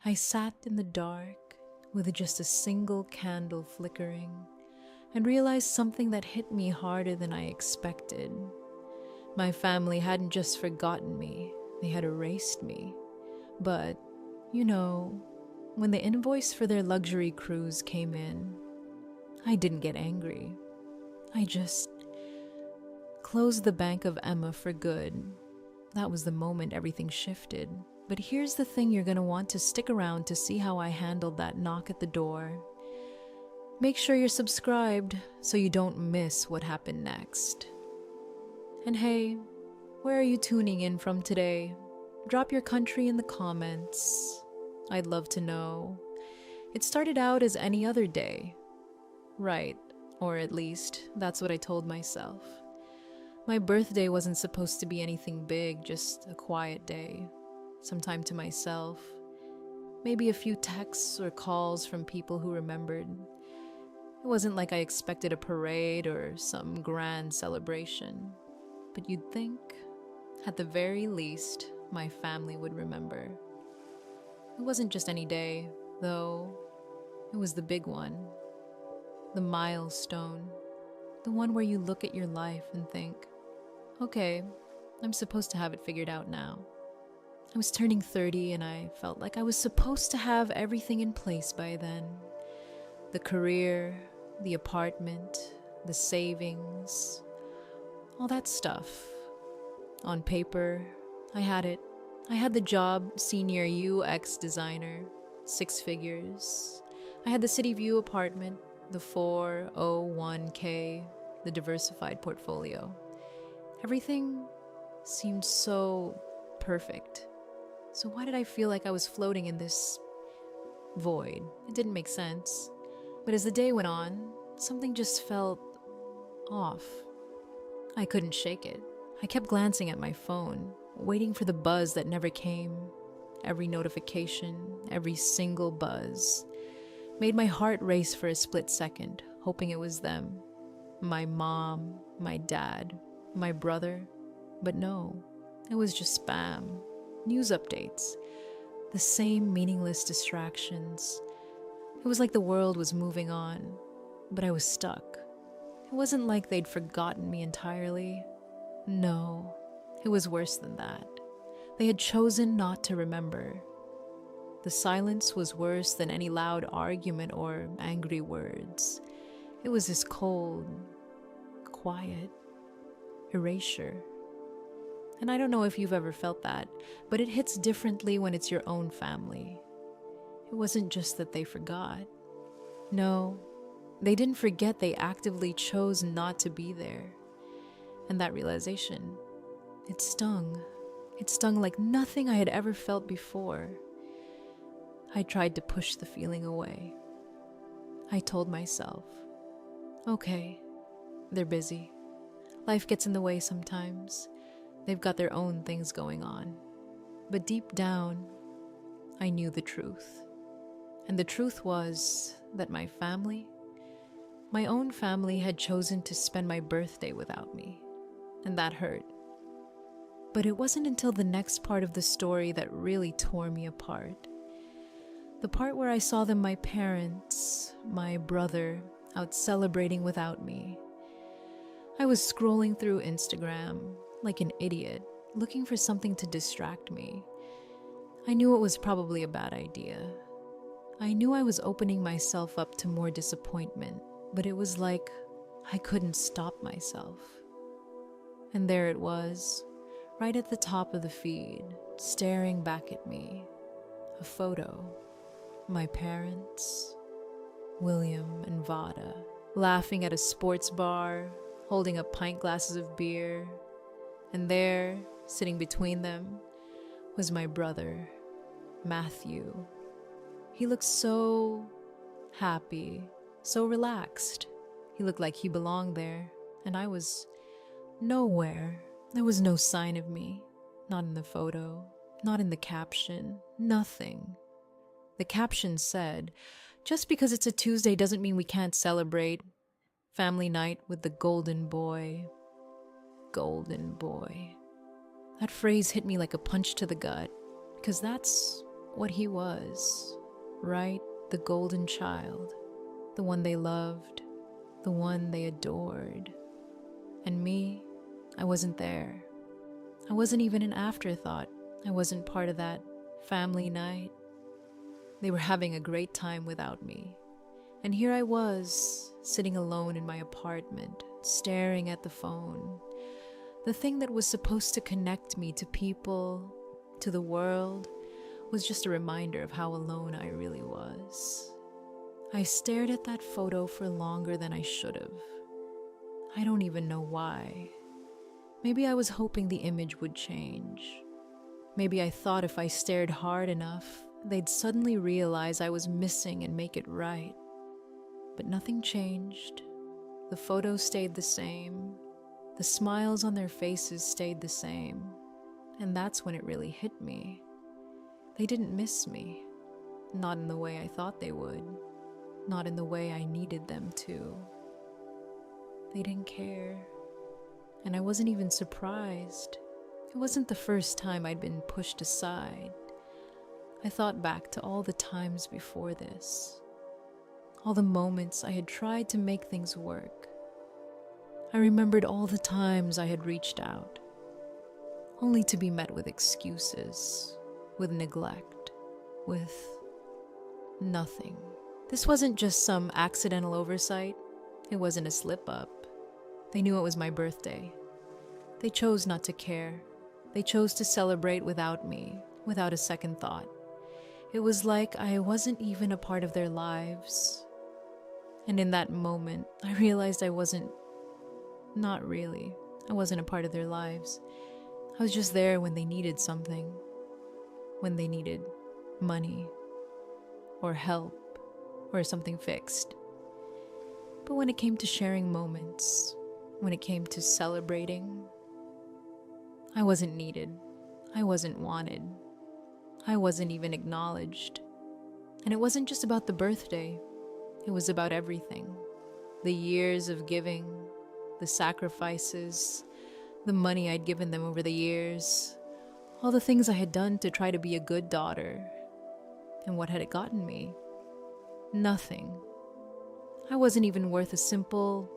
I sat in the dark with just a single candle flickering and realized something that hit me harder than I expected. My family hadn't just forgotten me, they had erased me. But, when the invoice for their luxury cruise came in, I didn't get angry. I just closed the Bank of Emma for good. That was the moment everything shifted. But here's the thing, you're going to want to stick around to see how I handled that knock at the door. Make sure you're subscribed so you don't miss what happened next. And hey, where are you tuning in from today? Drop your country in the comments. I'd love to know. It started out as any other day. Right, or at least that's what I told myself. My birthday wasn't supposed to be anything big, just a quiet day. Some time to myself. Maybe a few texts or calls from people who remembered. It wasn't like I expected a parade or some grand celebration. But you'd think, at the very least, my family would remember. It wasn't just any day, though. It was the big one. The milestone. The one where you look at your life and think, okay, I'm supposed to have it figured out now. I was turning 30 and I felt like I was supposed to have everything in place by then. The career, the apartment, the savings, all that stuff. On paper, I had it. I had the job, senior UX designer, 6 figures. I had the City View apartment, the 401k, the diversified portfolio. Everything seemed so perfect. So why did I feel like I was floating in this void? It didn't make sense. But as the day went on, something just felt off. I couldn't shake it. I kept glancing at my phone, waiting for the buzz that never came. Every notification, every single buzz, made my heart race for a split second, hoping it was them. My mom, my dad, my brother. But no, it was just spam. News updates. The same meaningless distractions. It was like the world was moving on, but I was stuck. It wasn't like they'd forgotten me entirely. No, it was worse than that. They had chosen not to remember. The silence was worse than any loud argument or angry words. It was this cold, quiet erasure. And I don't know if you've ever felt that, but it hits differently when it's your own family. It wasn't just that they forgot. No, they didn't forget, they actively chose not to be there. And that realization, it stung. It stung like nothing I had ever felt before. I tried to push the feeling away. I told myself, okay, they're busy. Life gets in the way sometimes. They've got their own things going on. But deep down, I knew the truth. And the truth was that my family, my own family, had chosen to spend my birthday without me. And that hurt. But it wasn't until the next part of the story that really tore me apart. The part where I saw them, my parents, my brother, out celebrating without me. I was scrolling through Instagram like an idiot, looking for something to distract me. I knew it was probably a bad idea. I knew I was opening myself up to more disappointment, but it was like I couldn't stop myself. And there it was, right at the top of the feed, staring back at me. A photo. My parents, William and Vada, laughing at a sports bar, holding up pint glasses of beer. And there, sitting between them, was my brother, Matthew. He looked so happy, so relaxed. He looked like he belonged there, and I was nowhere. There was no sign of me, not in the photo, not in the caption, nothing. The caption said, "Just because it's a Tuesday doesn't mean we can't celebrate. Family night with the golden boy." Golden boy. That phrase hit me like a punch to the gut, because that's what he was, right? The golden child, the one they loved, the one they adored. And me, I wasn't there. I wasn't even an afterthought. I wasn't part of that family night. They were having a great time without me. And here I was, sitting alone in my apartment, staring at the phone. The thing that was supposed to connect me to people, to the world, was just a reminder of how alone I really was. I stared at that photo for longer than I should have. I don't even know why. Maybe I was hoping the image would change. Maybe I thought if I stared hard enough, they'd suddenly realize I was missing and make it right. But nothing changed. The photos stayed the same. The smiles on their faces stayed the same. And that's when it really hit me. They didn't miss me. Not in the way I thought they would. Not in the way I needed them to. They didn't care. And I wasn't even surprised. It wasn't the first time I'd been pushed aside. I thought back to all the times before this. All the moments I had tried to make things work. I remembered all the times I had reached out, only to be met with excuses, with neglect, with nothing. This wasn't just some accidental oversight. It wasn't a slip-up. They knew it was my birthday. They chose not to care. They chose to celebrate without me, without a second thought. It was like I wasn't even a part of their lives. And in that moment, I realized I wasn't a part of their lives. I was just there when they needed something, when they needed money, or help, or something fixed. But when it came to sharing moments, when it came to celebrating, I wasn't needed. I wasn't wanted. I wasn't even acknowledged. And it wasn't just about the birthday. It was about everything. The years of giving, the sacrifices, the money I'd given them over the years, all the things I had done to try to be a good daughter. And what had it gotten me? Nothing. I wasn't even worth a simple,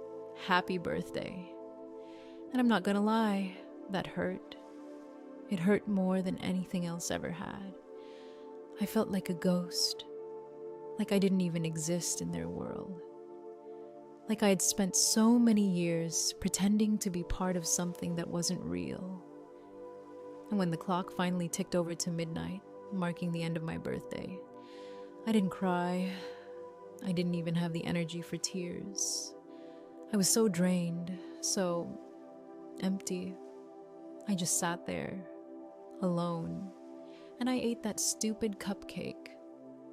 happy birthday. And I'm not gonna lie, that hurt. It hurt more than anything else ever had. I felt like a ghost, like I didn't even exist in their world. Like I had spent so many years pretending to be part of something that wasn't real. And when the clock finally ticked over to midnight, marking the end of my birthday, I didn't cry. I didn't even have the energy for tears. I was so drained, so empty. I just sat there, alone, and I ate that stupid cupcake,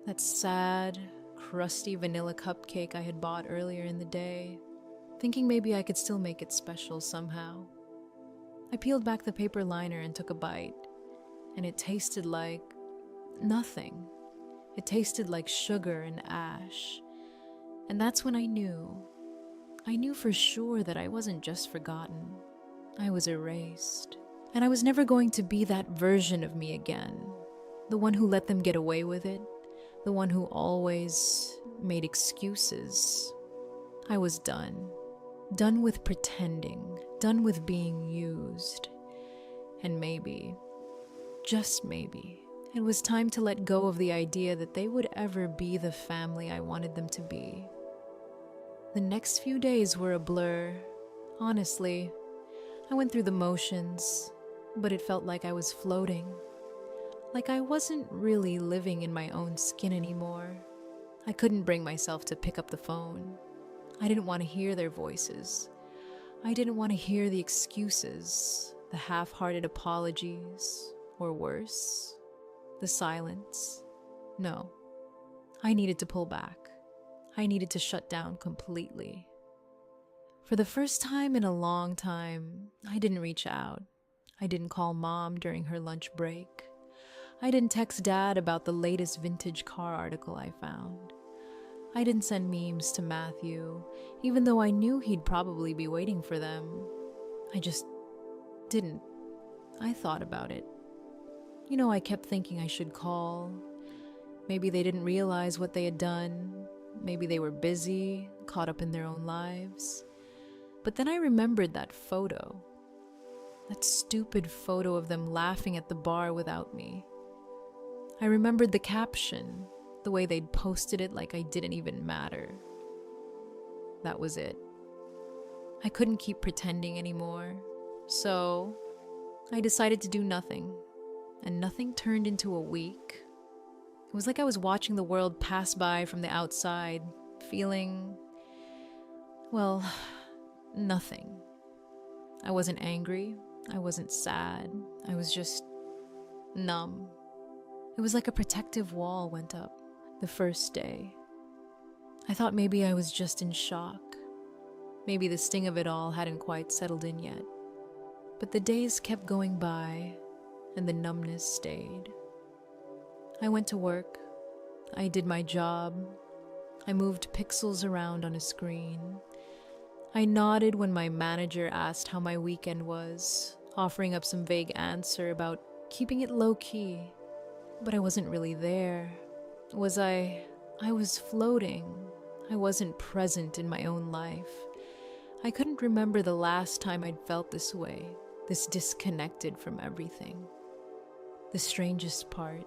that sad, crusty vanilla cupcake I had bought earlier in the day, thinking maybe I could still make it special somehow. I peeled back the paper liner and took a bite, and it tasted like nothing. It tasted like sugar and ash. And that's when I knew for sure that I wasn't just forgotten. I was erased. And I was never going to be that version of me again. The one who let them get away with it. The one who always made excuses. I was done. Done with pretending. Done with being used. And maybe, just maybe, it was time to let go of the idea that they would ever be the family I wanted them to be. The next few days were a blur. Honestly, I went through the motions, but it felt like I was floating. Like I wasn't really living in my own skin anymore. I couldn't bring myself to pick up the phone. I didn't want to hear their voices. I didn't want to hear the excuses, the half-hearted apologies, or worse, the silence. No, I needed to pull back. I needed to shut down completely. For the first time in a long time, I didn't reach out. I didn't call Mom during her lunch break. I didn't text Dad about the latest vintage car article I found. I didn't send memes to Matthew, even though I knew he'd probably be waiting for them. I just didn't. I thought about it. I kept thinking I should call, Maybe they didn't realize what they had done. Maybe they were busy, caught up in their own lives. But then I remembered that photo. That stupid photo of them laughing at the bar without me. I remembered the caption, the way they'd posted it like I didn't even matter. That was it. I couldn't keep pretending anymore. So I decided to do nothing. And nothing turned into a week. It was like I was watching the world pass by from the outside, feeling, well, nothing. I wasn't angry. I wasn't sad. I was just numb. It was like a protective wall went up the first day. I thought maybe I was just in shock. Maybe the sting of it all hadn't quite settled in yet. But the days kept going by, and the numbness stayed. I went to work. I did my job. I moved pixels around on a screen. I nodded when my manager asked how my weekend was, offering up some vague answer about keeping it low-key. But I wasn't really there. Was I? I was floating. I wasn't present in my own life. I couldn't remember the last time I'd felt this way, this disconnected from everything. The strangest part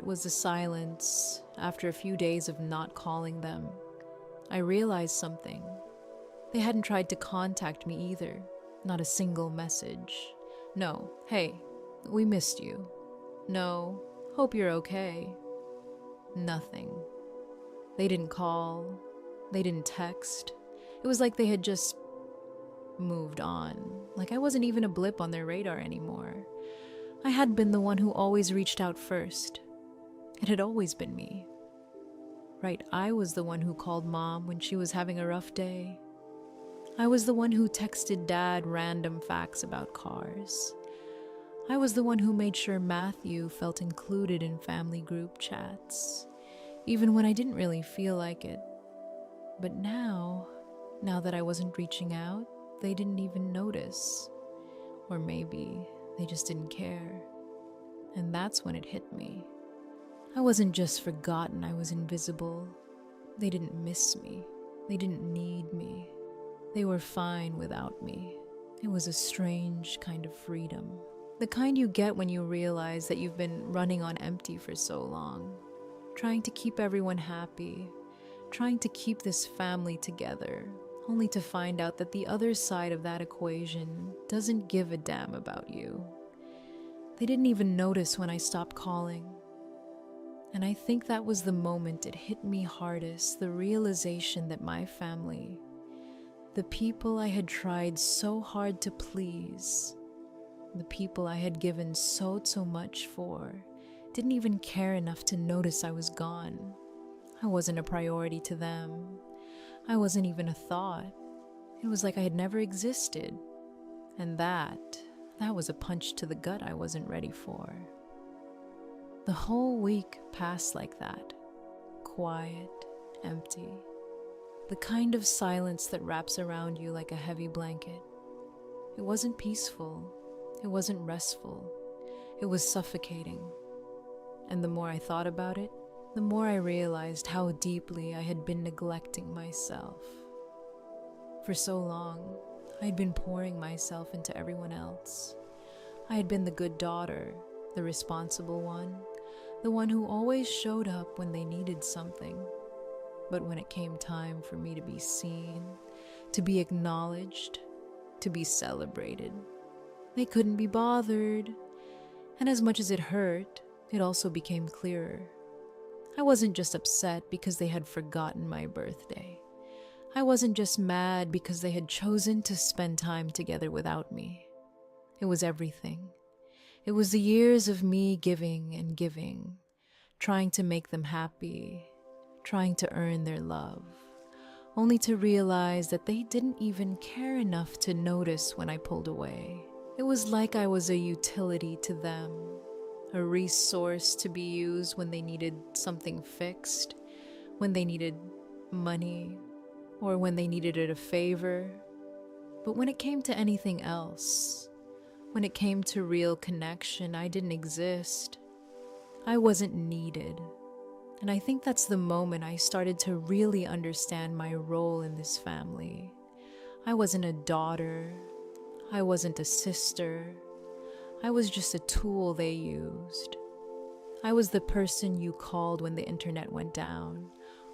was the silence after a few days of not calling them. I realized something. They hadn't tried to contact me either. Not a single message. No, hey, we missed you. No, hope you're okay. Nothing. They didn't call. They didn't text. It was like they had just moved on. Like I wasn't even a blip on their radar anymore. I had been the one who always reached out first. It had always been me. Right, I was the one who called mom when she was having a rough day. I was the one who texted dad random facts about cars. I was the one who made sure Matthew felt included in family group chats, even when I didn't really feel like it. But now that I wasn't reaching out, they didn't even notice. Or maybe they just didn't care. And that's when it hit me. I wasn't just forgotten, I was invisible. They didn't miss me. They didn't need me. They were fine without me. It was a strange kind of freedom. The kind you get when you realize that you've been running on empty for so long. Trying to keep everyone happy. Trying to keep this family together. Only to find out that the other side of that equation doesn't give a damn about you. They didn't even notice when I stopped calling. And I think that was the moment it hit me hardest, the realization that my family, the people I had tried so hard to please, the people I had given so much for, didn't even care enough to notice I was gone. I wasn't a priority to them. I wasn't even a thought. It was like I had never existed. And that was a punch to the gut I wasn't ready for. The whole week passed like that. Quiet, empty. The kind of silence that wraps around you like a heavy blanket. It wasn't peaceful. It wasn't restful. It was suffocating. And the more I thought about it, the more I realized how deeply I had been neglecting myself. For so long, I had been pouring myself into everyone else. I had been the good daughter, the responsible one, the one who always showed up when they needed something. But when it came time for me to be seen, to be acknowledged, to be celebrated, they couldn't be bothered. And as much as it hurt, it also became clearer. I wasn't just upset because they had forgotten my birthday. I wasn't just mad because they had chosen to spend time together without me. It was everything. It was the years of me giving and giving, trying to make them happy, trying to earn their love, only to realize that they didn't even care enough to notice when I pulled away. It was like I was a utility to them, a resource to be used when they needed something fixed, when they needed money, or when they needed a favor. But when it came to anything else, when it came to real connection, I didn't exist. I wasn't needed. And I think that's the moment I started to really understand my role in this family. I wasn't a daughter. I wasn't a sister. I was just a tool they used. I was the person you called when the internet went down,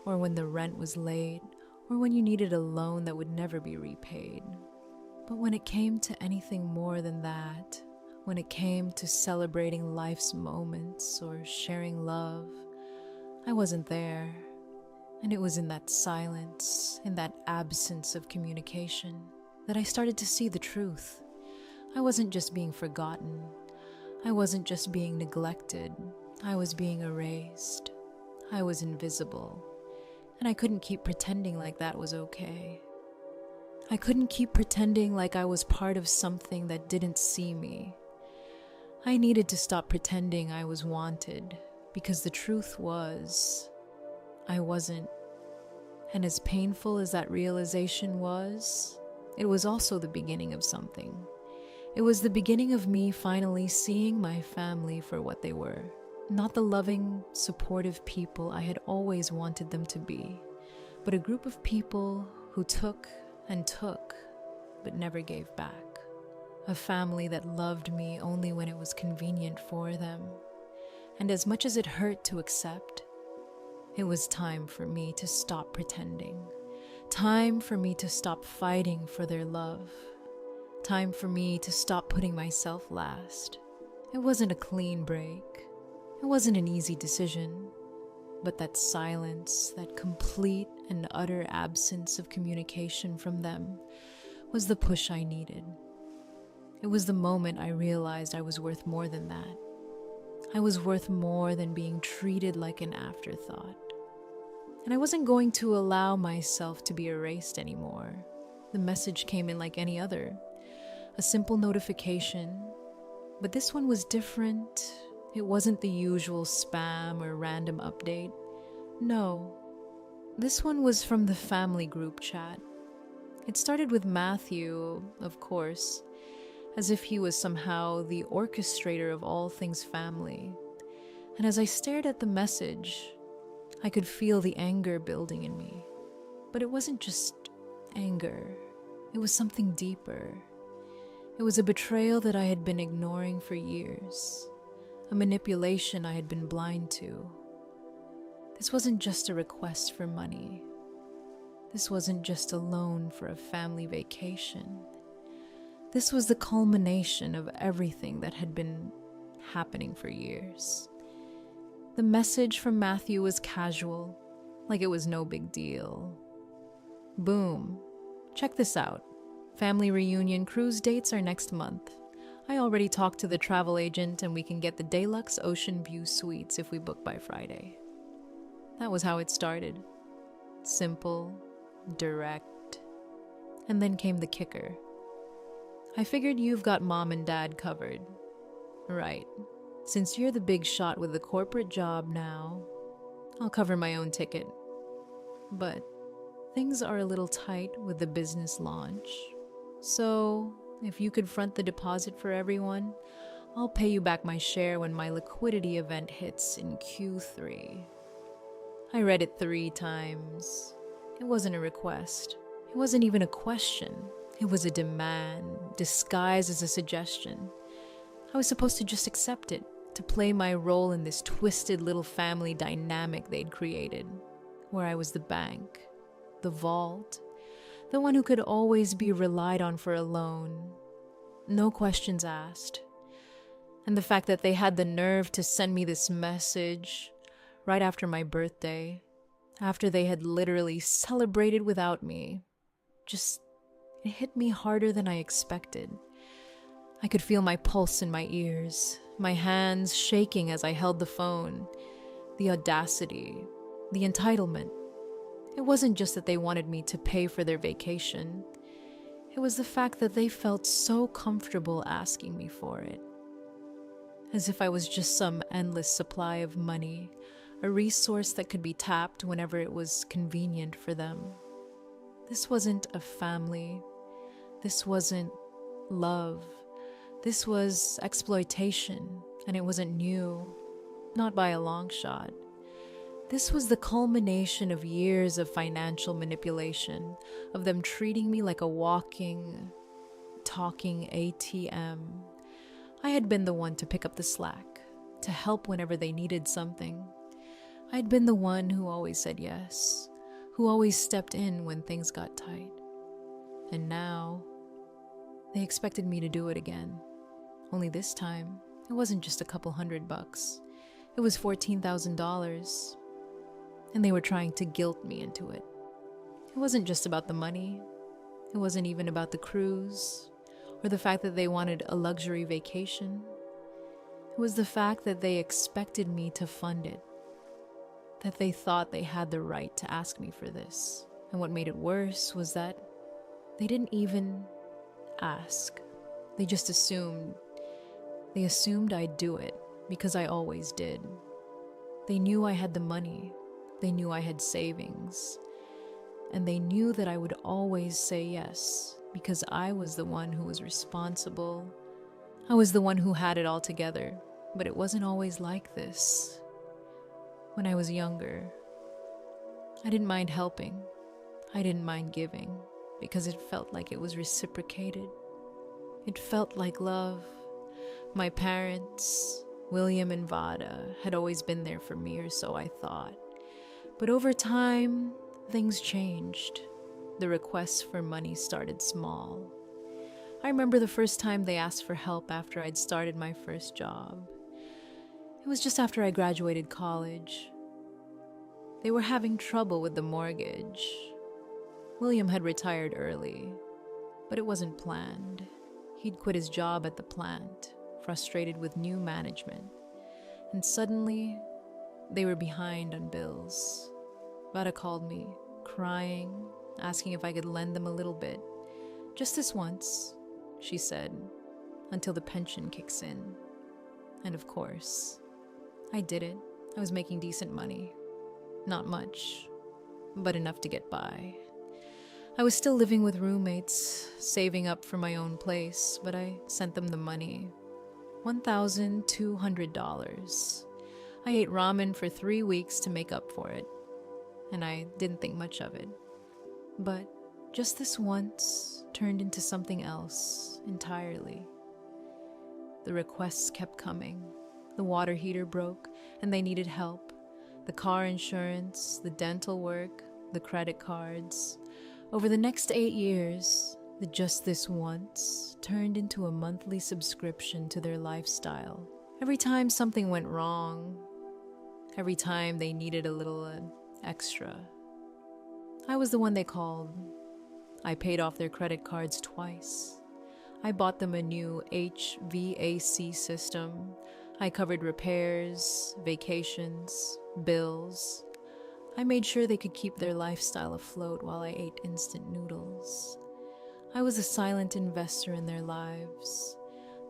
or when the rent was late, or when you needed a loan that would never be repaid. But when it came to anything more than that, when it came to celebrating life's moments or sharing love, I wasn't there. And it was in that silence, in that absence of communication, that I started to see the truth. I wasn't just being forgotten. I wasn't just being neglected. I was being erased. I was invisible. And I couldn't keep pretending like that was okay. I couldn't keep pretending like I was part of something that didn't see me. I needed to stop pretending I was wanted, because the truth was, I wasn't. And as painful as that realization was, it was also the beginning of something. It was the beginning of me finally seeing my family for what they were. Not the loving, supportive people I had always wanted them to be, but a group of people who took and took, but never gave back. A family that loved me only when it was convenient for them. And as much as it hurt to accept, it was time for me to stop pretending. Time for me to stop fighting for their love. Time for me to stop putting myself last. It wasn't a clean break. It wasn't an easy decision. But that silence, that complete and utter absence of communication from them, was the push I needed. It was the moment I realized I was worth more than that. I was worth more than being treated like an afterthought. And I wasn't going to allow myself to be erased anymore. The message came in like any other. A simple notification. But this one was different. It wasn't the usual spam or random update. No. This one was from the family group chat. It started with Matthew, of course, as if he was somehow the orchestrator of all things family. And as I stared at the message, I could feel the anger building in me. But it wasn't just anger. It was something deeper. It was a betrayal that I had been ignoring for years. A manipulation I had been blind to. This wasn't just a request for money. This wasn't just a loan for a family vacation. This was the culmination of everything that had been happening for years. The message from Matthew was casual, like it was no big deal. Boom. Check this out. Family reunion cruise dates are next month. I already talked to the travel agent and we can get the deluxe ocean view suites if we book by Friday. That was how it started. Simple, direct. And then came the kicker. I figured you've got mom and dad covered. Right. Since you're the big shot with the corporate job now, I'll cover my own ticket. But things are a little tight with the business launch. So, if you could front the deposit for everyone, I'll pay you back my share when my liquidity event hits in Q3. I read it 3 times. It wasn't a request. It wasn't even a question. It was a demand, disguised as a suggestion. I was supposed to just accept it, to play my role in this twisted little family dynamic they'd created, where I was the bank, the vault, the one who could always be relied on for a loan. No questions asked. And the fact that they had the nerve to send me this message right after my birthday, after they had literally celebrated without me, it hit me harder than I expected. I could feel my pulse in my ears, my hands shaking as I held the phone. The audacity, the entitlement. It wasn't just that they wanted me to pay for their vacation. It was the fact that they felt so comfortable asking me for it. As if I was just some endless supply of money, a resource that could be tapped whenever it was convenient for them. This wasn't a family. This wasn't love. This was exploitation, and it wasn't new. not by a long shot. This was the culmination of years of financial manipulation, of them treating me like a walking, talking ATM. I had been the one to pick up the slack, to help whenever they needed something. I'd been the one who always said yes, who always stepped in when things got tight. And now, they expected me to do it again. Only this time, it wasn't just a couple $100. It was $14,000. And they were trying to guilt me into it. It wasn't just about the money. It wasn't even about the cruise or the fact that they wanted a luxury vacation. It was the fact that they expected me to fund it, that they thought they had the right to ask me for this. And what made it worse was that they didn't even ask. They just assumed. They assumed I'd do it because I always did. They knew I had the money. They knew I had savings. And they knew that I would always say yes because I was the one who was responsible. I was the one who had it all together. But it wasn't always like this. When I was younger, I didn't mind helping. I didn't mind giving because it felt like it was reciprocated. It felt like love. My parents, William and Vada, had always been there for me, or so I thought. But over time, things changed. The requests for money started small. I remember the first time they asked for help after I'd started my first job. It was just after I graduated college. They were having trouble with the mortgage. William had retired early, but it wasn't planned. He'd quit his job at the plant, frustrated with new management. And suddenly, they were behind on bills. Vada called me, crying, asking if I could lend them a little bit. Just this once, she said, until the pension kicks in. And of course, I did it. I was making decent money. Not much, but enough to get by. I was still living with roommates, saving up for my own place, but I sent them the money. $1,200. I ate ramen for 3 weeks to make up for it, and I didn't think much of it. But just this once turned into something else entirely. The requests kept coming. The water heater broke, and they needed help. The car insurance, the dental work, the credit cards. Over the next 8 years, the just this once turned into a monthly subscription to their lifestyle. Every time something went wrong, every time they needed a little extra, I was the one they called. I paid off their credit cards twice. I bought them a new HVAC system. I covered repairs, vacations, bills. I made sure they could keep their lifestyle afloat while I ate instant noodles. I was a silent investor in their lives,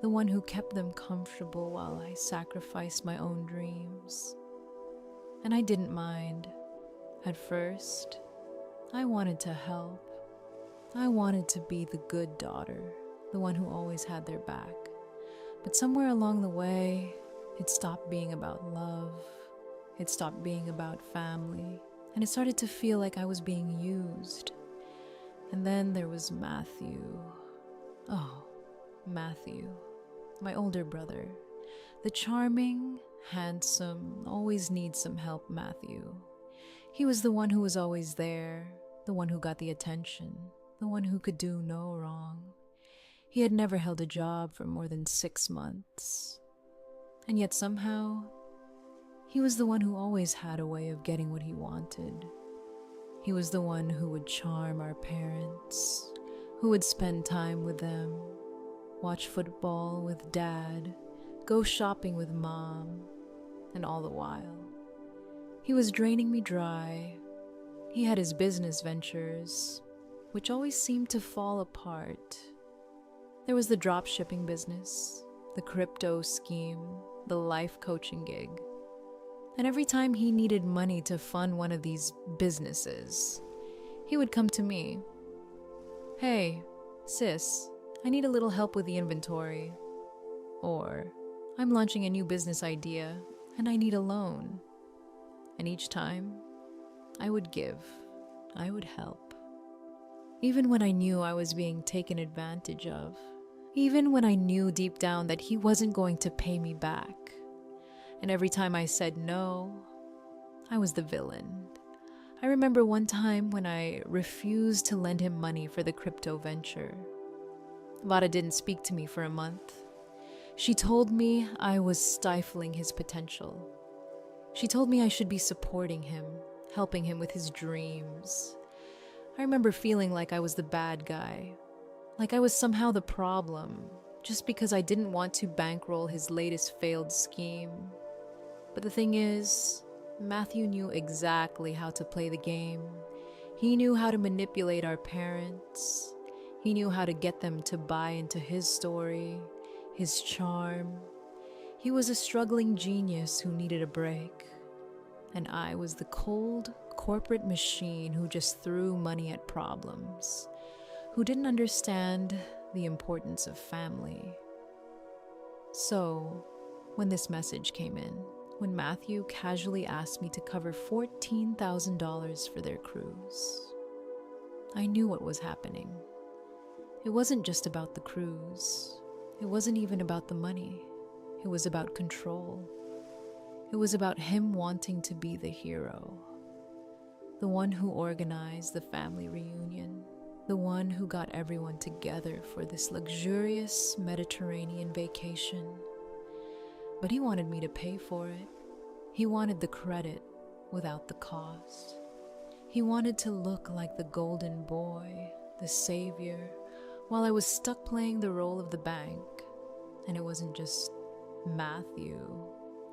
the one who kept them comfortable while I sacrificed my own dreams. And I didn't mind. At first, I wanted to help. I wanted to be the good daughter, the one who always had their back. But somewhere along the way, it stopped being about love. It stopped being about family. And it started to feel like I was being used. And then there was Matthew. Oh, Matthew, my older brother. The charming, handsome, always needs some help Matthew. He was the one who was always there, the one who got the attention, the one who could do no wrong. He had never held a job for more than 6 months. And yet somehow, he was the one who always had a way of getting what he wanted. He was the one who would charm our parents, who would spend time with them, watch football with Dad, go shopping with Mom, and all the while, he was draining me dry. He had his business ventures, which always seemed to fall apart. There was the drop shipping business, the crypto scheme, the life coaching gig. And every time he needed money to fund one of these businesses, he would come to me. Hey, sis, I need a little help with the inventory. Or, I'm launching a new business idea. and I need a loan. And each time, I would give. I would help. Even when I knew I was being taken advantage of. Even when I knew deep down that he wasn't going to pay me back. And every time I said no, I was the villain. I remember one time when I refused to lend him money for the crypto venture. Vada didn't speak to me for a month. She told me I was stifling his potential. She told me I should be supporting him, helping him with his dreams. I remember feeling like I was the bad guy, like I was somehow the problem, just because I didn't want to bankroll his latest failed scheme. But the thing is, Matthew knew exactly how to play the game. He knew how to manipulate our parents. He knew how to get them to buy into his story, his charm. He was a struggling genius who needed a break. And I was the cold, corporate machine who just threw money at problems, who didn't understand the importance of family. So, when this message came in, when Matthew casually asked me to cover $14,000 for their cruise, I knew what was happening. It wasn't just about the cruise. It wasn't even about the money. It was about control. It was about him wanting to be the hero. The one who organized the family reunion. The one who got everyone together for this luxurious Mediterranean vacation. But he wanted me to pay for it. He wanted the credit without the cost. He wanted to look like the golden boy, the savior, while I was stuck playing the role of the bank. And it wasn't just Matthew.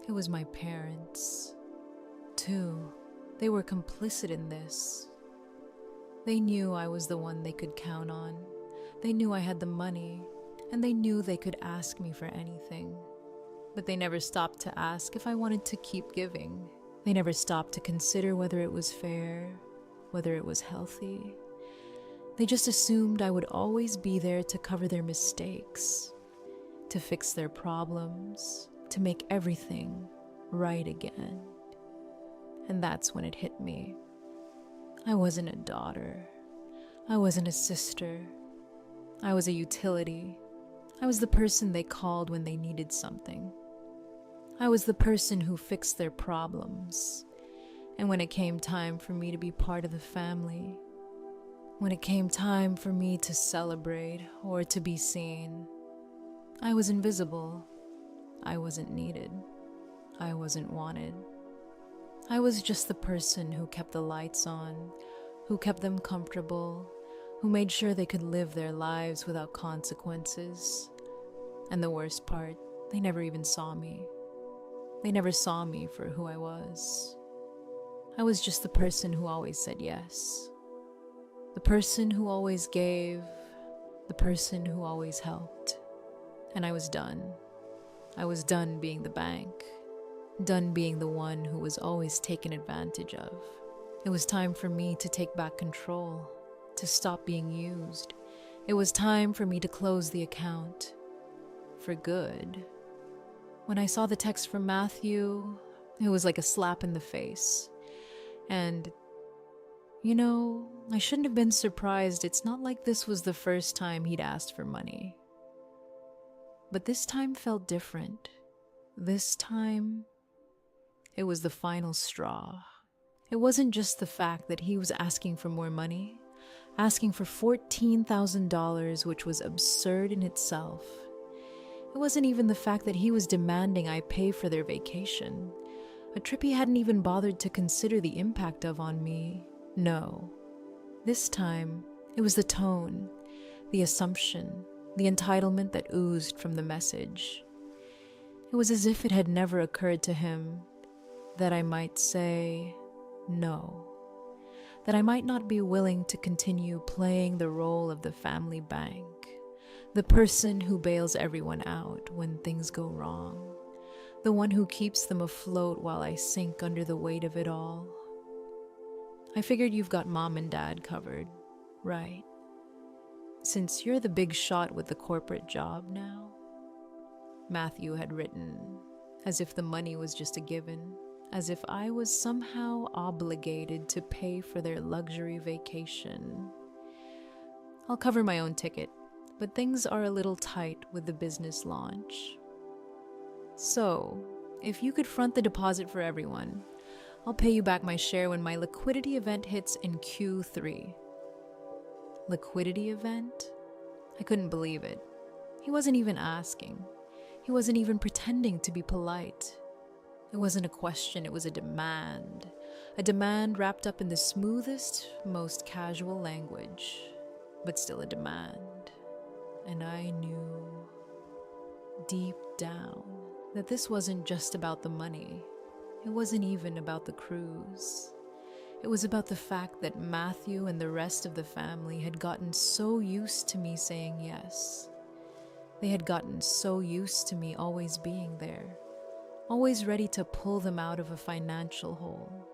It was my parents, too. They were complicit in this. They knew I was the one they could count on. They knew I had the money, and they knew they could ask me for anything. But they never stopped to ask if I wanted to keep giving. They never stopped to consider whether it was fair, whether it was healthy. They just assumed I would always be there to cover their mistakes, to fix their problems, to make everything right again. And that's when it hit me. I wasn't a daughter. I wasn't a sister. I was a utility. I was the person they called when they needed something. I was the person who fixed their problems. And when it came time for me to be part of the family, when it came time for me to celebrate or to be seen, I was invisible. I wasn't needed. I wasn't wanted. I was just the person who kept the lights on, who kept them comfortable, who made sure they could live their lives without consequences. And the worst part, they never even saw me. They never saw me for who I was. I was just the person who always said yes. The person who always gave. The person who always helped. And I was done. I was done being the bank. Done being the one who was always taken advantage of. It was time for me to take back control, to stop being used. It was time for me to close the account. For good. When I saw the text from Matthew, it was like a slap in the face. And, I shouldn't have been surprised. It's not like this was the first time he'd asked for money. But this time felt different. This time, it was the final straw. It wasn't just the fact that he was asking for more money, asking for $14,000, which was absurd in itself. It wasn't even the fact that he was demanding I pay for their vacation, a trip he hadn't even bothered to consider the impact of on me. No. This time, it was the tone, the assumption, the entitlement that oozed from the message. It was as if it had never occurred to him that I might say no, that I might not be willing to continue playing the role of the family bank, the person who bails everyone out when things go wrong, the one who keeps them afloat while I sink under the weight of it all. I figured you've got mom and dad covered, right? Since you're the big shot with the corporate job now, Matthew had written. as if the money was just a given, as if I was somehow obligated to pay for their luxury vacation. I'll cover my own ticket, but things are a little tight with the business launch. So, if you could front the deposit for everyone, I'll pay you back my share when my liquidity event hits in Q3. Liquidity event? I couldn't believe it. He wasn't even asking. He wasn't even pretending to be polite. It wasn't a question, it was a demand. A demand wrapped up in the smoothest, most casual language, but still a demand. And I knew deep down that this wasn't just about the money. It wasn't even about the cruise. It was about the fact that Matthew and the rest of the family had gotten so used to me saying yes. They had gotten so used to me always being there, always ready to pull them out of a financial hole,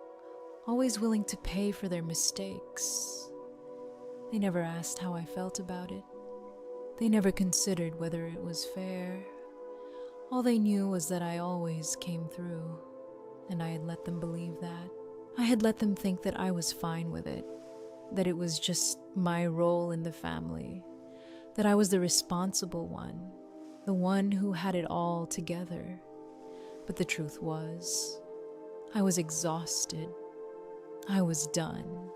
always willing to pay for their mistakes. They never asked how I felt about it. They never considered whether it was fair. All they knew was that I always came through, and I had let them believe that. I had let them think that I was fine with it, that it was just my role in the family, that I was the responsible one, the one who had it all together. But the truth was, I was exhausted. I was done.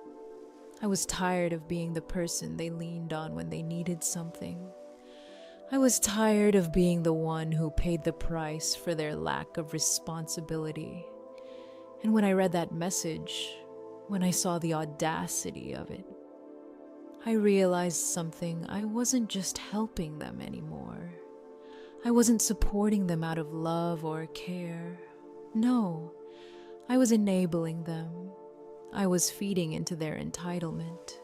I was tired of being the person they leaned on when they needed something. I was tired of being the one who paid the price for their lack of responsibility. And when I read that message, when I saw the audacity of it, I realized something. I wasn't just helping them anymore. I wasn't supporting them out of love or care. No, I was enabling them. I was feeding into their entitlement.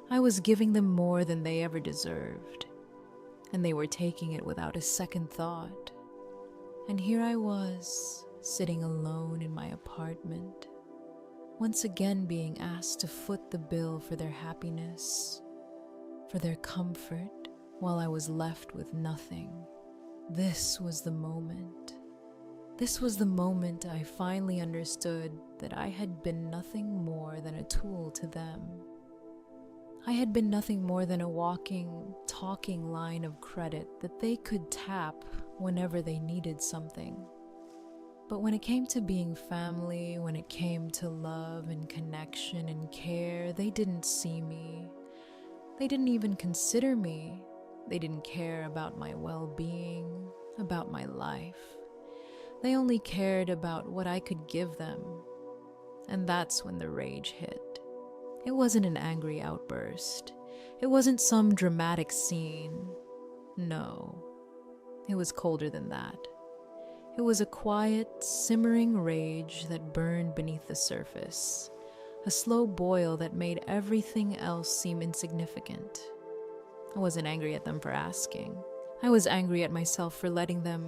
I was giving them more than they ever deserved. And they were taking it without a second thought. And here I was, sitting alone in my apartment, once again being asked to foot the bill for their happiness, for their comfort, while I was left with nothing. This was the moment. This was the moment I finally understood that I had been nothing more than a tool to them. I had been nothing more than a walking, talking line of credit that they could tap whenever they needed something. But when it came to being family, when it came to love and connection and care, they didn't see me. They didn't even consider me. They didn't care about my well-being, about my life. They only cared about what I could give them. And that's when the rage hit. It wasn't an angry outburst. It wasn't some dramatic scene. No, it was colder than that. It was a quiet, simmering rage that burned beneath the surface, a slow boil that made everything else seem insignificant. I wasn't angry at them for asking. I was angry at myself for letting them.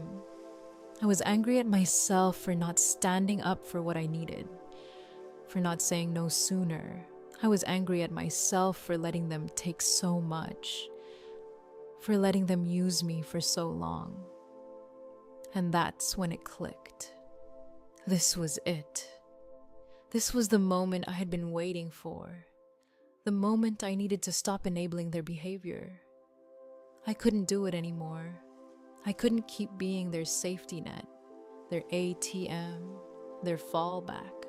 I was angry at myself for not standing up for what I needed, for not saying no sooner. I was angry at myself for letting them take so much, for letting them use me for so long. And that's when it clicked. This was it. This was the moment I had been waiting for. The moment I needed to stop enabling their behavior. I couldn't do it anymore. I couldn't keep being their safety net, their ATM, their fallback.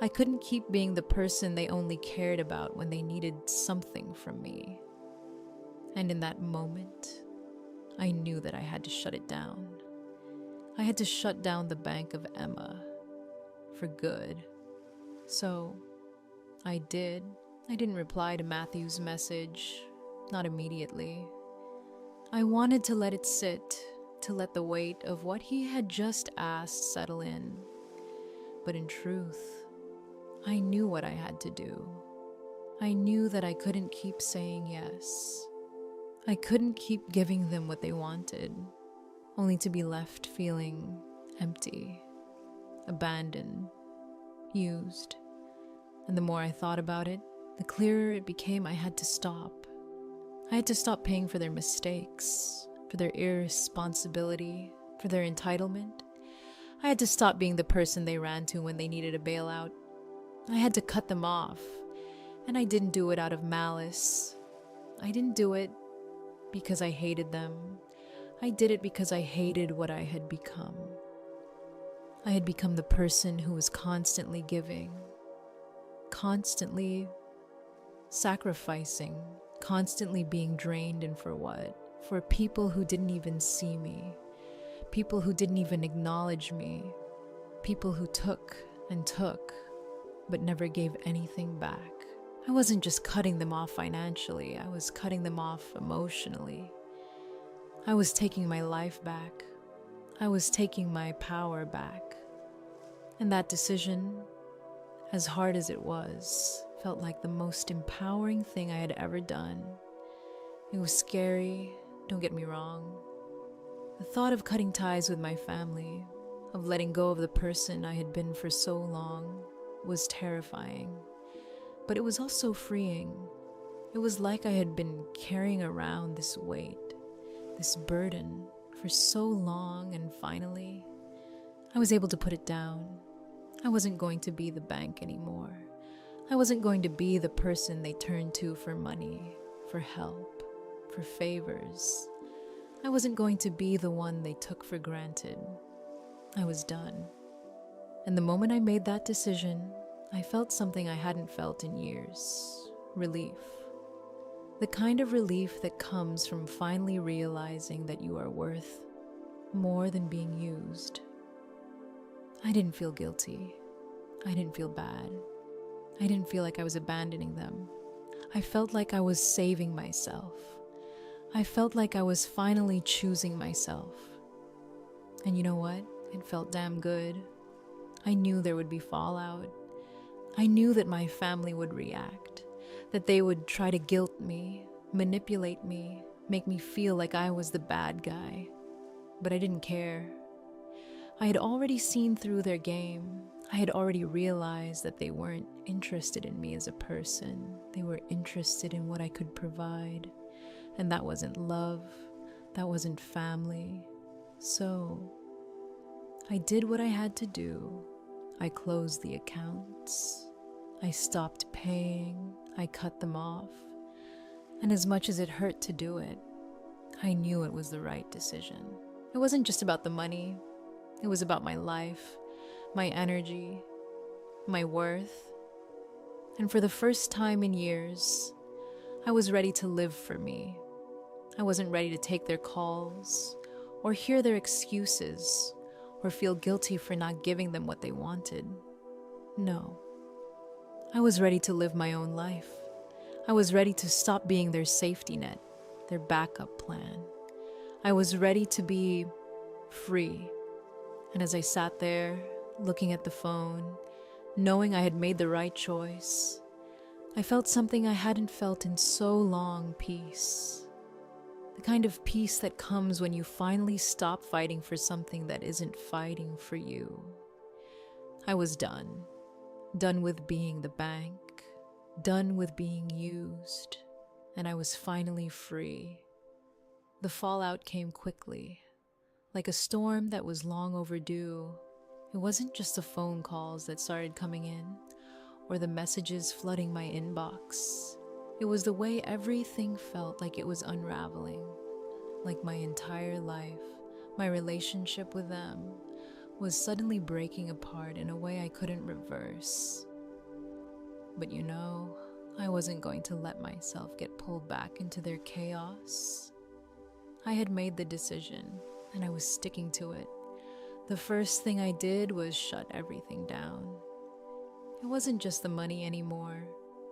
I couldn't keep being the person they only cared about when they needed something from me. And in that moment, I knew that I had to shut it down. I had to shut down the Bank of Emma for good. So I did. I didn't reply to Matthew's message, not immediately. I wanted to let it sit, to let the weight of what he had just asked settle in. But in truth, I knew what I had to do. I knew that I couldn't keep saying yes. I couldn't keep giving them what they wanted, only to be left feeling empty, abandoned, used. And the more I thought about it, the clearer it became I had to stop. I had to stop paying for their mistakes, for their irresponsibility, for their entitlement. I had to stop being the person they ran to when they needed a bailout. I had to cut them off. And I didn't do it out of malice. I didn't do it because I hated them. I did it because I hated what I had become. I had become the person who was constantly giving, constantly sacrificing, constantly being drained, and for what? For people who didn't even see me, people who didn't even acknowledge me, people who took and took, but never gave anything back. I wasn't just cutting them off financially, I was cutting them off emotionally. I was taking my life back. I was taking my power back. And that decision, as hard as it was, felt like the most empowering thing I had ever done. It was scary, don't get me wrong. The thought of cutting ties with my family, of letting go of the person I had been for so long, was terrifying. But it was also freeing. It was like I had been carrying around this weight, this burden, for so long, and finally, I was able to put it down. I wasn't going to be the bank anymore. I wasn't going to be the person they turned to for money, for help, for favors. I wasn't going to be the one they took for granted. I was done. And the moment I made that decision, I felt something I hadn't felt in years. Relief. The kind of relief that comes from finally realizing that you are worth more than being used. I didn't feel guilty. I didn't feel bad. I didn't feel like I was abandoning them. I felt like I was saving myself. I felt like I was finally choosing myself. And you know what? It felt damn good. I knew there would be fallout. I knew that my family would react, that they would try to guilt me, manipulate me, make me feel like I was the bad guy. But I didn't care. I had already seen through their game. I had already realized that they weren't interested in me as a person. They were interested in what I could provide. And that wasn't love. That wasn't family. So I did what I had to do. I closed the accounts. I stopped paying. I cut them off. And as much as it hurt to do it, I knew it was the right decision. It wasn't just about the money. It was about my life, my energy, my worth. And for the first time in years, I was ready to live for me. I wasn't ready to take their calls or hear their excuses or feel guilty for not giving them what they wanted. No. I was ready to live my own life. I was ready to stop being their safety net, their backup plan. I was ready to be free. And as I sat there, looking at the phone, knowing I had made the right choice, I felt something I hadn't felt in so long, peace. The kind of peace that comes when you finally stop fighting for something that isn't fighting for you. I was done. Done with being the bank. Done with being used. And I was finally free. The fallout came quickly. Like a storm that was long overdue. It wasn't just the phone calls that started coming in, or the messages flooding my inbox. It was the way everything felt like it was unraveling. Like my entire life, my relationship with them, was suddenly breaking apart in a way I couldn't reverse. But you know, I wasn't going to let myself get pulled back into their chaos. I had made the decision, and I was sticking to it. The first thing I did was shut everything down. It wasn't just the money anymore.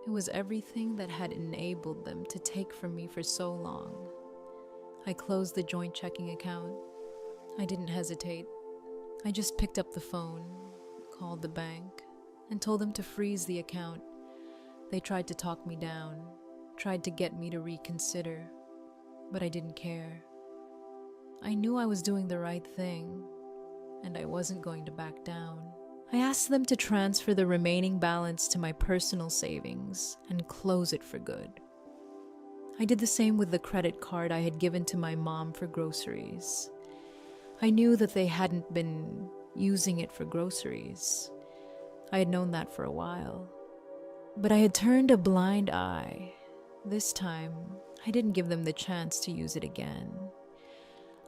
It was everything that had enabled them to take from me for so long. I closed the joint checking account. I didn't hesitate. I just picked up the phone, called the bank, and told them to freeze the account. They tried to talk me down, tried to get me to reconsider, but I didn't care. I knew I was doing the right thing, and I wasn't going to back down. I asked them to transfer the remaining balance to my personal savings and close it for good. I did the same with the credit card I had given to my mom for groceries. I knew that they hadn't been using it for groceries. I had known that for a while. But I had turned a blind eye. This time, I didn't give them the chance to use it again.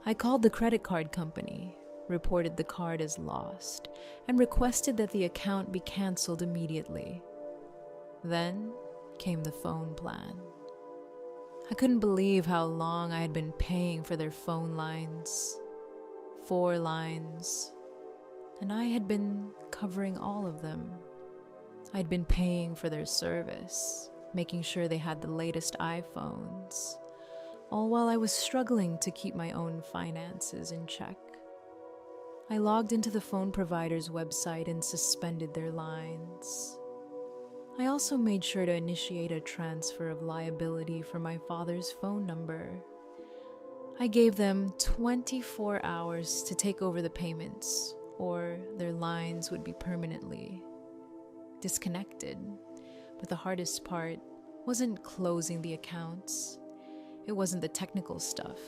I called the credit card company, reported the card as lost, and requested that the account be canceled immediately. Then came the phone plan. I couldn't believe how long I had been paying for their phone lines. 4 lines. And I had been covering all of them. I'd been paying for their service, making sure they had the latest iPhones, all while I was struggling to keep my own finances in check. I logged into the phone provider's website and suspended their lines. I also made sure to initiate a transfer of liability for my father's phone number. I gave them 24 hours to take over the payments, or their lines would be permanently disconnected. But the hardest part wasn't closing the accounts. It wasn't the technical stuff.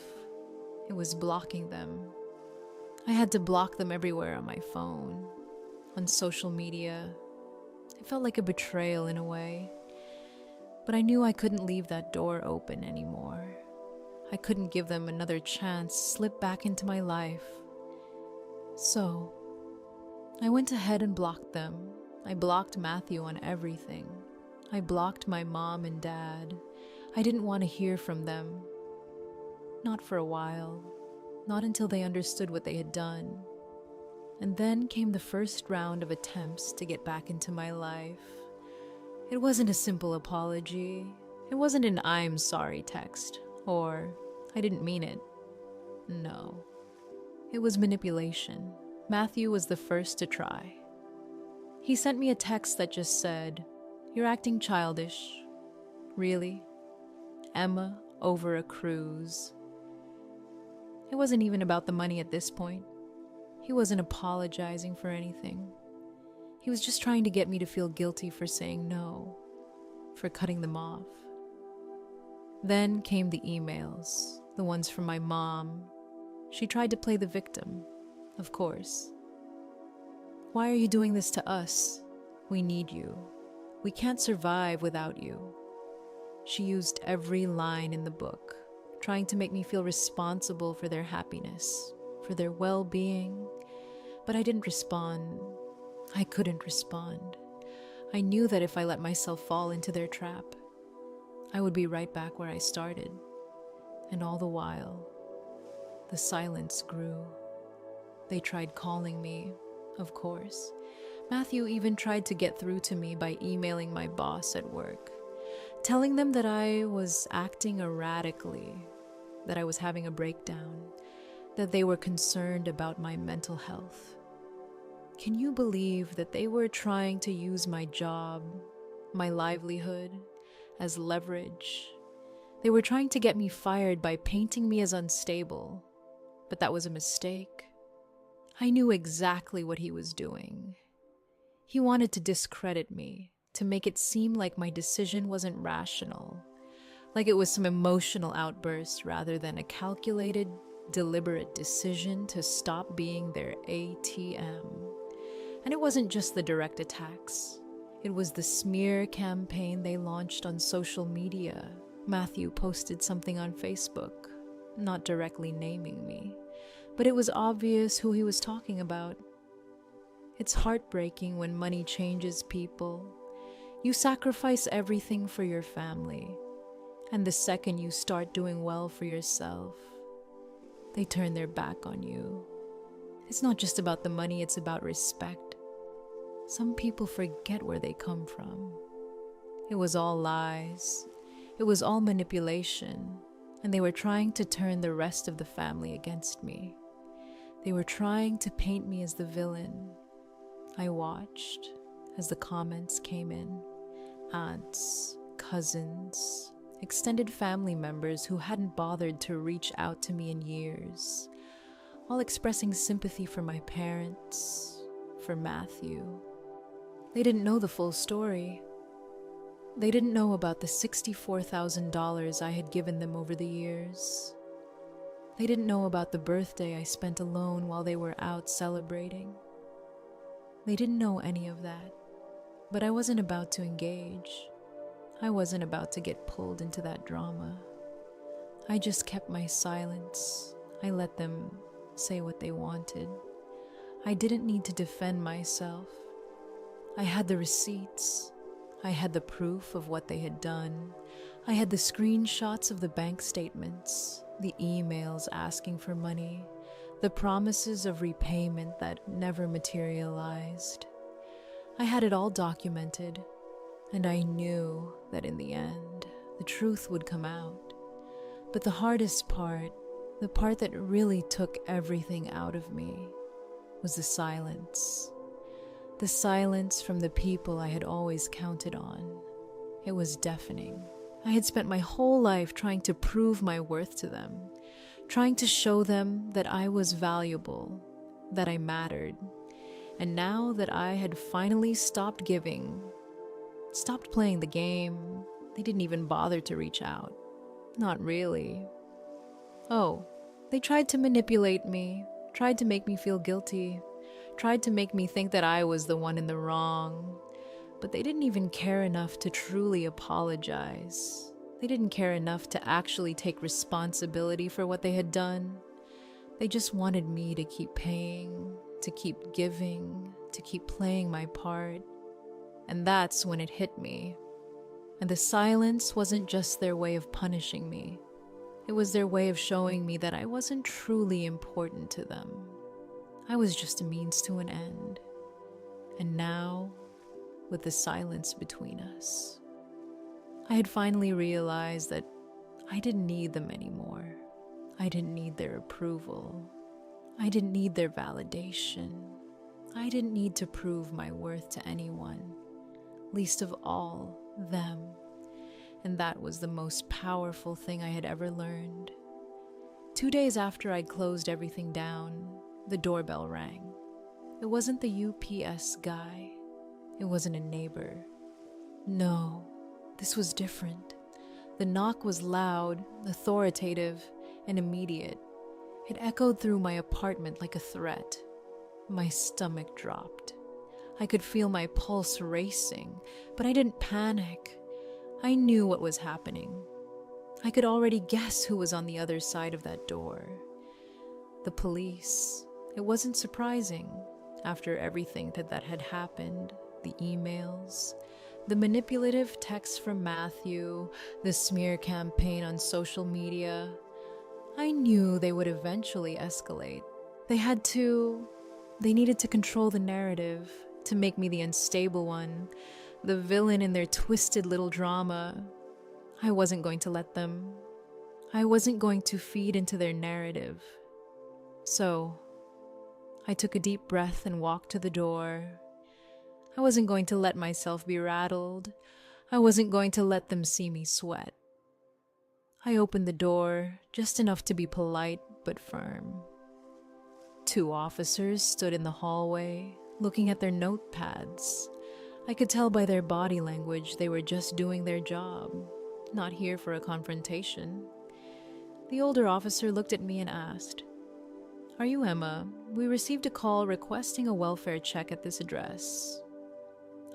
It was blocking them. I had to block them everywhere on my phone, on social media. It felt like a betrayal in a way. But I knew I couldn't leave that door open anymore. I couldn't give them another chance to slip back into my life. So, I went ahead and blocked them. I blocked Matthew on everything. I blocked my mom and dad. I didn't want to hear from them. Not for a while. Not until they understood what they had done. And then came the first round of attempts to get back into my life. It wasn't a simple apology. It wasn't an "I'm sorry" text, or "I didn't mean it." No. It was manipulation. Matthew was the first to try. He sent me a text that just said, "You're acting childish." Really? Emma over a cruise. It wasn't even about the money at this point. He wasn't apologizing for anything. He was just trying to get me to feel guilty for saying no, for cutting them off. Then came the emails, the ones from my mom. She tried to play the victim, of course. "Why are you doing this to us? We need you. We can't survive without you." She used every line in the book, trying to make me feel responsible for their happiness, for their well-being. But I didn't respond. I couldn't respond. I knew that if I let myself fall into their trap, I would be right back where I started. And all the while, the silence grew. They tried calling me, of course. Matthew even tried to get through to me by emailing my boss at work, telling them that I was acting erratically, that I was having a breakdown, that they were concerned about my mental health. Can you believe that they were trying to use my job, my livelihood, as leverage? They were trying to get me fired by painting me as unstable, but that was a mistake. I knew exactly what he was doing. He wanted to discredit me, to make it seem like my decision wasn't rational, like it was some emotional outburst rather than a calculated, deliberate decision to stop being their ATM. And it wasn't just the direct attacks. It was the smear campaign they launched on social media. Matthew posted something on Facebook, not directly naming me, but it was obvious who he was talking about. It's heartbreaking when money changes people. You sacrifice everything for your family, and the second you start doing well for yourself, they turn their back on you. It's not just about the money, it's about respect. Some people forget where they come from. It was all lies. It was all manipulation, and they were trying to turn the rest of the family against me. They were trying to paint me as the villain. I watched as the comments came in. Aunts, cousins, extended family members who hadn't bothered to reach out to me in years, all expressing sympathy for my parents, for Matthew. They didn't know the full story. They didn't know about the $64,000 I had given them over the years. They didn't know about the birthday I spent alone while they were out celebrating. They didn't know any of that, but I wasn't about to engage. I wasn't about to get pulled into that drama. I just kept my silence. I let them say what they wanted. I didn't need to defend myself. I had the receipts. I had the proof of what they had done. I had the screenshots of the bank statements, the emails asking for money, the promises of repayment that never materialized. I had it all documented, and I knew that in the end, the truth would come out. But the hardest part, the part that really took everything out of me, was the silence. The silence from the people I had always counted on. It was deafening. I had spent my whole life trying to prove my worth to them, trying to show them that I was valuable, that I mattered. And now that I had finally stopped giving, stopped playing the game, they didn't even bother to reach out. Not really. Oh, they tried to manipulate me, tried to make me feel guilty, tried to make me think that I was the one in the wrong. But they didn't even care enough to truly apologize. They didn't care enough to actually take responsibility for what they had done. They just wanted me to keep paying, to keep giving, to keep playing my part. And that's when it hit me. And the silence wasn't just their way of punishing me. It was their way of showing me that I wasn't truly important to them. I was just a means to an end. And now, with the silence between us, I had finally realized that I didn't need them anymore. I didn't need their approval. I didn't need their validation. I didn't need to prove my worth to anyone, least of all them. And that was the most powerful thing I had ever learned. 2 days after I'd closed everything down, the doorbell rang. It wasn't the UPS guy. It wasn't a neighbor. No, this was different. The knock was loud, authoritative, and immediate. It echoed through my apartment like a threat. My stomach dropped. I could feel my pulse racing, but I didn't panic. I knew what was happening. I could already guess who was on the other side of that door. The police. It wasn't surprising. After everything that had happened, the emails, the manipulative texts from Matthew, the smear campaign on social media, I knew they would eventually escalate. They needed to control the narrative, to make me the unstable one, the villain in their twisted little drama. I wasn't going to let them. I wasn't going to feed into their narrative. So, I took a deep breath and walked to the door. I wasn't going to let myself be rattled. I wasn't going to let them see me sweat. I opened the door, just enough to be polite but firm. 2 officers stood in the hallway, looking at their notepads. I could tell by their body language they were just doing their job, not here for a confrontation. The older officer looked at me and asked, "Are you Emma? We received a call requesting a welfare check at this address."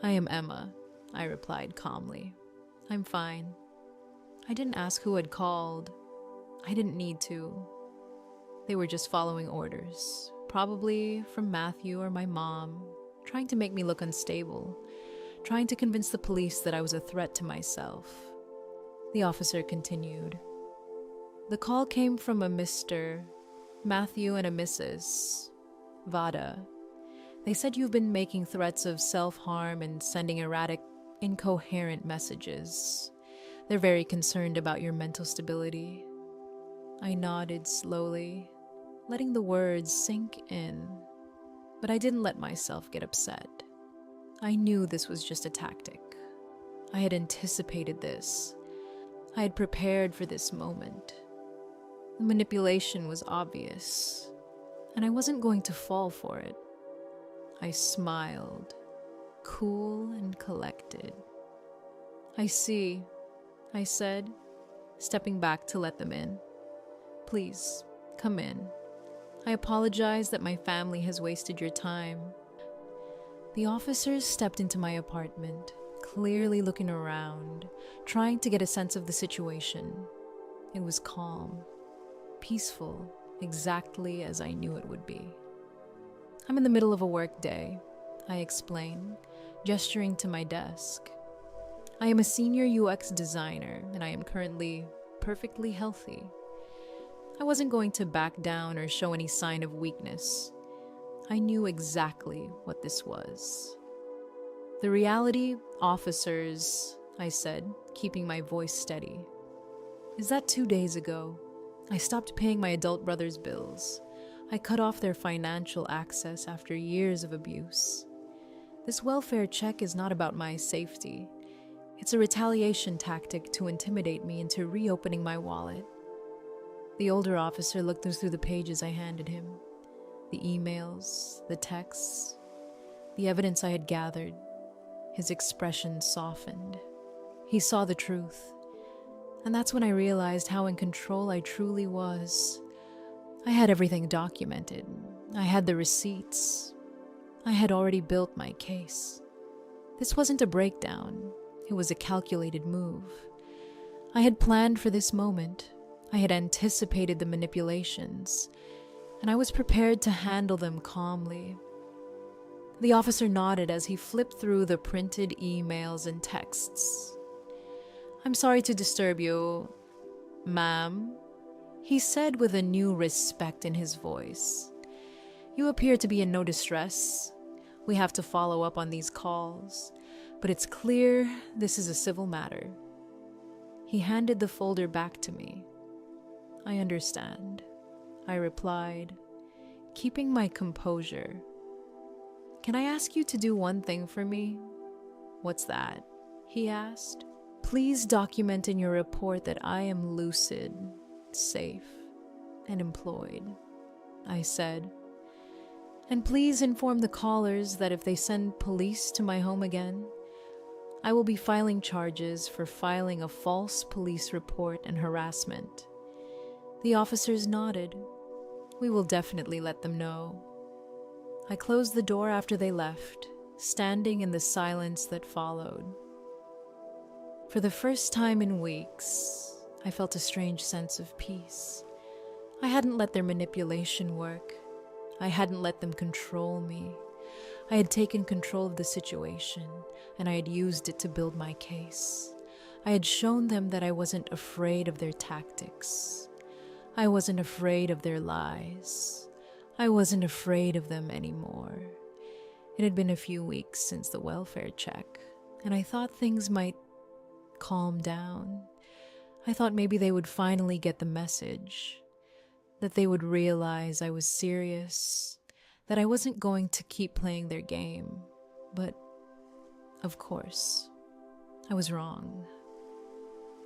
"I am Emma," I replied calmly. "I'm fine." I didn't ask who had called. I didn't need to. They were just following orders, probably from Matthew or my mom, trying to make me look unstable, trying to convince the police that I was a threat to myself. The officer continued. "The call came from a Mr. Matthew and a Mrs. Vada. They said you've been making threats of self-harm and sending erratic, incoherent messages. They're very concerned about your mental stability." I nodded slowly, letting the words sink in. But I didn't let myself get upset. I knew this was just a tactic. I had anticipated this. I had prepared for this moment. The manipulation was obvious, and I wasn't going to fall for it. I smiled, cool and collected. "I see," I said, stepping back to let them in. "Please, come in. I apologize that my family has wasted your time." The officers stepped into my apartment, clearly looking around, trying to get a sense of the situation. It was calm, peaceful, exactly as I knew it would be. I'm in the middle of a work day, I explain, gesturing to my desk. I am a senior UX designer, and I am currently perfectly healthy. I wasn't going to back down or show any sign of weakness. I knew exactly what this was. The reality, officers, I said, keeping my voice steady, is that 2 days ago, I stopped paying my adult brother's bills. I cut off their financial access after years of abuse. This welfare check is not about my safety. It's a retaliation tactic to intimidate me into reopening my wallet. The older officer looked through the pages I handed him. The emails, the texts, the evidence I had gathered. His expression softened. He saw the truth. And that's when I realized how in control I truly was. I had everything documented. I had the receipts. I had already built my case. This wasn't a breakdown. It was a calculated move. I had planned for this moment. I had anticipated the manipulations, and I was prepared to handle them calmly. The officer nodded as he flipped through the printed emails and texts. "I'm sorry to disturb you, ma'am," he said with a new respect in his voice. "You appear to be in no distress. We have to follow up on these calls, but it's clear this is a civil matter." He handed the folder back to me. "I understand," I replied, keeping my composure. "Can I ask you to do one thing for me?" "What's that?" he asked. "Please document in your report that I am lucid, safe, and employed," I said. "And please inform the callers that if they send police to my home again, I will be filing charges for filing a false police report and harassment." The officers nodded. "We will definitely let them know." I closed the door after they left, standing in the silence that followed. For the first time in weeks, I felt a strange sense of peace. I hadn't let their manipulation work. I hadn't let them control me. I had taken control of the situation, and I had used it to build my case. I had shown them that I wasn't afraid of their tactics. I wasn't afraid of their lies. I wasn't afraid of them anymore. It had been a few weeks since the welfare check, and I thought things might calm down. I thought maybe they would finally get the message, that they would realize I was serious, that I wasn't going to keep playing their game. But, of course, I was wrong.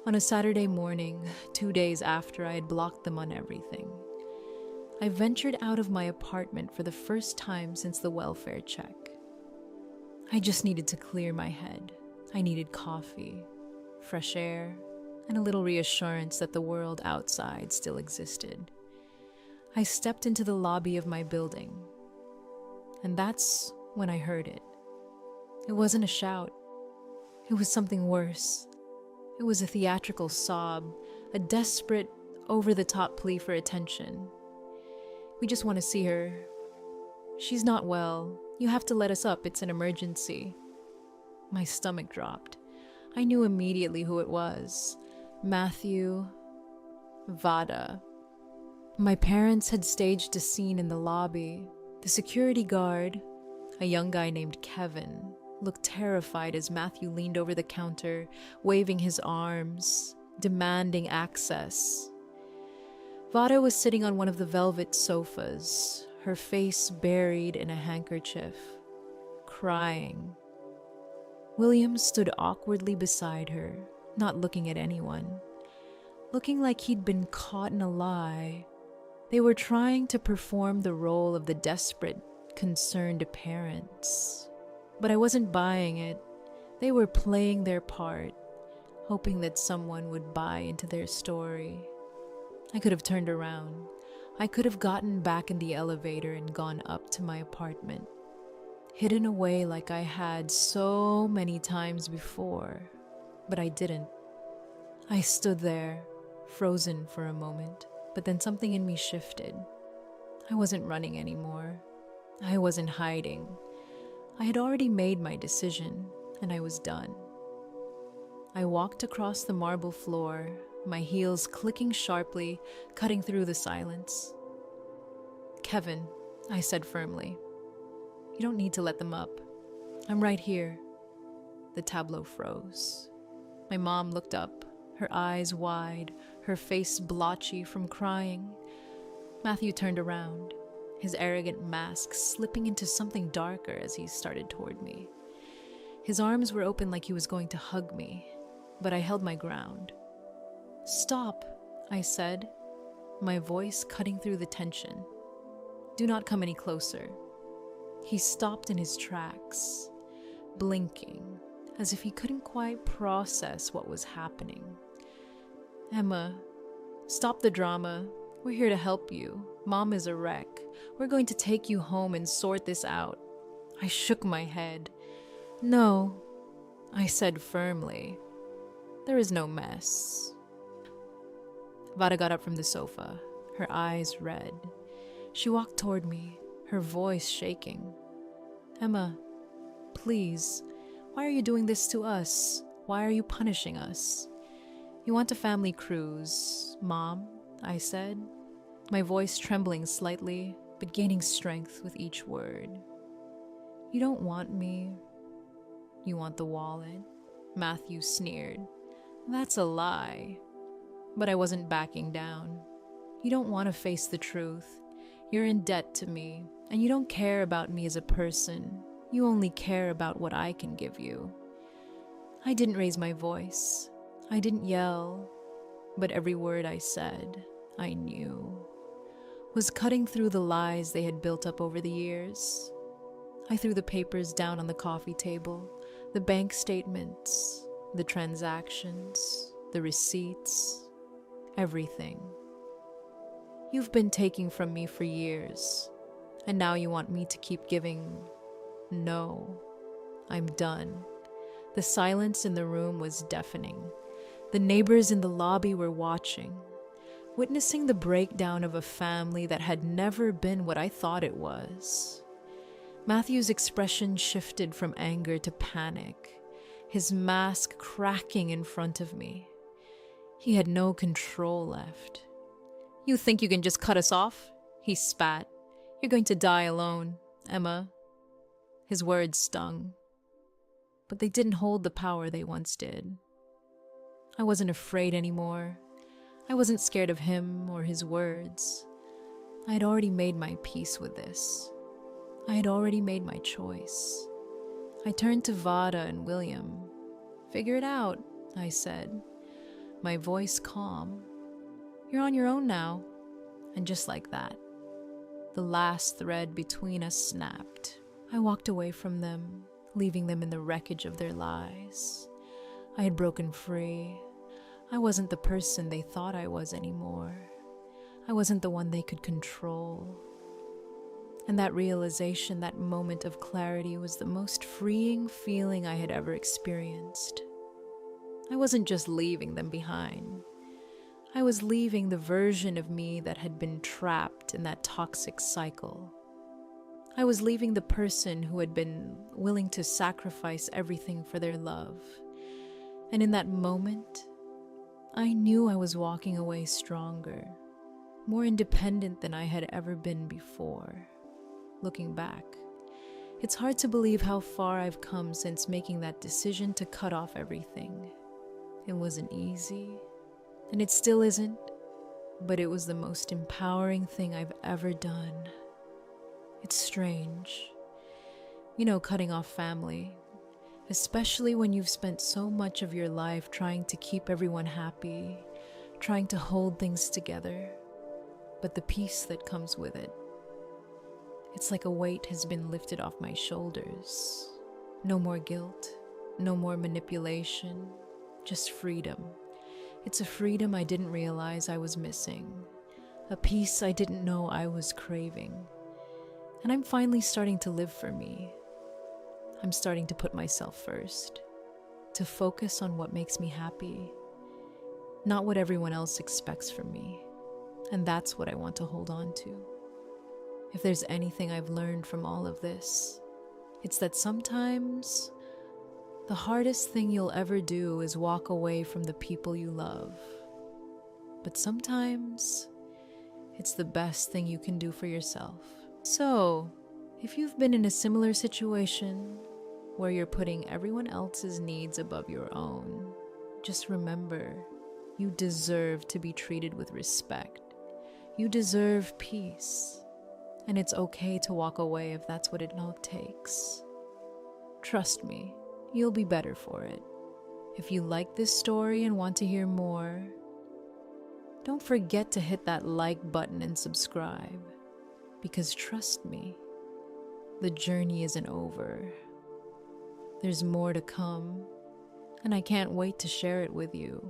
On a Saturday morning, 2 days after I had blocked them on everything, I ventured out of my apartment for the first time since the welfare check. I just needed to clear my head. I needed coffee, fresh air, and a little reassurance that the world outside still existed. I stepped into the lobby of my building, and that's when I heard it. It wasn't a shout. It was something worse. It was a theatrical sob, a desperate, over-the-top plea for attention. "We just want to see her. She's not well. You have to let us up. It's an emergency." My stomach dropped. I knew immediately who it was. Matthew Vada. My parents had staged a scene in the lobby. The security guard, a young guy named Kevin, looked terrified as Matthew leaned over the counter, waving his arms, demanding access. Vada was sitting on one of the velvet sofas, her face buried in a handkerchief, crying. William stood awkwardly beside her, not looking at anyone, looking like he'd been caught in a lie. They were trying to perform the role of the desperate, concerned parents. But I wasn't buying it. They were playing their part, hoping that someone would buy into their story. I could have turned around. I could have gotten back in the elevator and gone up to my apartment. hidden away like I had so many times before, but I didn't. I stood there, frozen for a moment, but then something in me shifted. I wasn't running anymore. I wasn't hiding. I had already made my decision, and I was done. I walked across the marble floor, my heels clicking sharply, cutting through the silence. "Kevin," I said firmly, "you don't need to let them up. I'm right here." The tableau froze. My mom looked up, her eyes wide, her face blotchy from crying. Matthew turned around, his arrogant mask slipping into something darker as he started toward me. His arms were open like he was going to hug me, but I held my ground. "Stop," I said, my voice cutting through the tension. "Do not come any closer." He stopped in his tracks, blinking, as if he couldn't quite process what was happening. "Emma, stop the drama. We're here to help you. Mom is a wreck. We're going to take you home and sort this out." I shook my head. "No," I said firmly. "There is no mess." Vada got up from the sofa, her eyes red. She walked toward me, her voice shaking. "Emma, please, why are you doing this to us? Why are you punishing us? You want a family cruise, Mom," I said, my voice trembling slightly, but gaining strength with each word. "You don't want me. You want the wallet," Matthew sneered. "That's a lie." But I wasn't backing down. "You don't want to face the truth. You're in debt to me, and you don't care about me as a person. You only care about what I can give you." I didn't raise my voice. I didn't yell, but every word I said, I knew, was cutting through the lies they had built up over the years. I threw the papers down on the coffee table, the bank statements, the transactions, the receipts, everything. "You've been taking from me for years, and now you want me to keep giving. No, I'm done." The silence in the room was deafening. The neighbors in the lobby were watching, witnessing the breakdown of a family that had never been what I thought it was. Matthew's expression shifted from anger to panic, his mask cracking in front of me. He had no control left. "You think you can just cut us off?" he spat. "You're going to die alone, Emma." His words stung, but they didn't hold the power they once did. I wasn't afraid anymore. I wasn't scared of him or his words. I had already made my peace with this. I had already made my choice. I turned to Vada and William. "Figure it out," I said, my voice calm. "You're on your own now." And just like that, the last thread between us snapped. I walked away from them, leaving them in the wreckage of their lies. I had broken free. I wasn't the person they thought I was anymore. I wasn't the one they could control. And that realization, that moment of clarity, was the most freeing feeling I had ever experienced. I wasn't just leaving them behind. I was leaving the version of me that had been trapped in that toxic cycle. I was leaving the person who had been willing to sacrifice everything for their love. And in that moment, I knew I was walking away stronger, more independent than I had ever been before. Looking back, it's hard to believe how far I've come since making that decision to cut off everything. It wasn't easy, and it still isn't, but it was the most empowering thing I've ever done. It's strange, cutting off family, especially when you've spent so much of your life trying to keep everyone happy, trying to hold things together, but the peace that comes with it. It's like a weight has been lifted off my shoulders. No more guilt, no more manipulation, just freedom. It's a freedom I didn't realize I was missing, a peace I didn't know I was craving. And I'm finally starting to live for me, I'm starting to put myself first, to focus on what makes me happy, not what everyone else expects from me. And that's what I want to hold on to. If there's anything I've learned from all of this, it's that sometimes the hardest thing you'll ever do is walk away from the people you love. But sometimes it's the best thing you can do for yourself. So, if you've been in a similar situation where you're putting everyone else's needs above your own, just remember, you deserve to be treated with respect. You deserve peace. And it's okay to walk away if that's what it all takes. Trust me, you'll be better for it. If you like this story and want to hear more, don't forget to hit that like button and subscribe. Because trust me, the journey isn't over. There's more to come, and I can't wait to share it with you.